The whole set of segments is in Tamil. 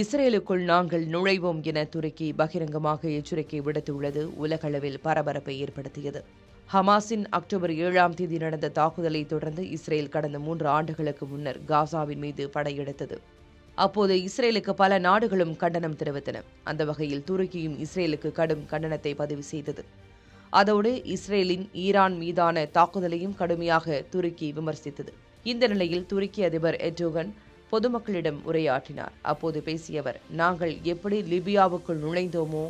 இஸ்ரேலுக்குள் நாங்கள் நுழைவோம் என துருக்கி பகிரங்கமாக எச்சரிக்கை விடுத்துள்ளது உலகளவில் பரபரப்பை ஏற்படுத்தியது. ஹமாஸின் அக்டோபர் 7ஆம் தேதி நடந்த தாக்குதலை தொடர்ந்து இஸ்ரேல் கடந்த 3 ஆண்டுகளுக்கு முன்னர் காசாவின் மீது படையெடுத்தது. அப்போது இஸ்ரேலுக்கு பல நாடுகளும் கண்டனம் தெரிவித்தன. அந்த வகையில் துருக்கியும் இஸ்ரேலுக்கு கடும் கண்டனத்தை பதிவு செய்தது. அதோடு இஸ்ரேலின் ஈரான் மீதான தாக்குதலையும் கடுமையாக துருக்கி விமர்சித்தது. இந்த நிலையில் துருக்கி அதிபர் எர்டோகன் பொதுமக்களிடம் உரையாற்றினார். அப்போது பேசிய அவர், நாங்கள் எப்படி லிபியாவுக்குள் நுழைந்தோமோ,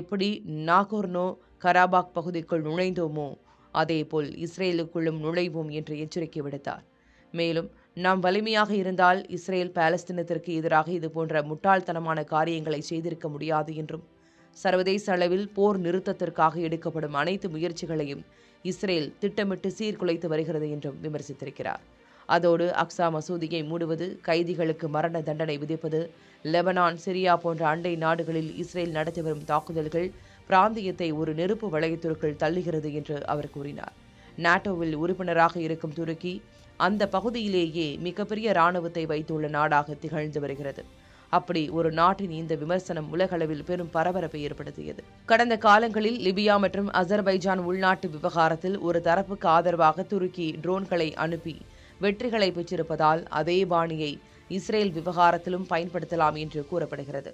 எப்படி நாகோர்னோ கராபாக் பகுதிக்குள் நுழைந்தோமோ, அதேபோல் இஸ்ரேலுக்குள்ளும் நுழைவோம் என்று எச்சரிக்கை விடுத்தார். மேலும், நாம் வலிமையாக இருந்தால் இஸ்ரேல் பாலஸ்தீனத்திற்கு எதிராக இதுபோன்ற முட்டாள்தனமான காரியங்களை செய்திருக்க முடியாது என்றும், சர்வதேச அளவில் போர் நிறுத்தத்திற்காக எடுக்கப்படும் அனைத்து முயற்சிகளையும் இஸ்ரேல் திட்டமிட்டு சீர்குலைத்து வருகிறது என்றும் விமர்சித்திருக்கிறார். அதோடு அக்ஸா மசூதியை மூடுவது, கைதிகளுக்கு மரண தண்டனை விதிப்பது, லெபனான், சிரியா போன்ற அண்டை நாடுகளில் இஸ்ரேல் நடத்தி வரும் தாக்குதல்கள் பிராந்தியத்தை ஒரு நெருப்பு வளையத்திற்குள் தள்ளுகிறது என்று அவர் கூறினார். நாட்டோவில் உறுப்பினராக இருக்கும் துருக்கி அந்த பகுதியிலேயே மிகப்பெரிய இராணுவத்தை வைத்துள்ள நாடாக திகழ்ந்து வருகிறது. அப்படி ஒரு நாட்டின் இந்த விமர்சனம் உலகளவில் பெரும் பரபரப்பை ஏற்படுத்தியது. கடந்த காலங்களில் லிபியா மற்றும் அசர்பைஜான் உள்நாட்டு விவகாரத்தில் ஒரு தரப்புக்கு ஆதரவாக துருக்கி ட்ரோன்களை அனுப்பி வெற்றிகளை பெற்றிருப்பதால் அதே பாணியை இஸ்ரேல் விவகாரத்திலும் பயன்படுத்தலாம் என்று கூறப்படுகிறது.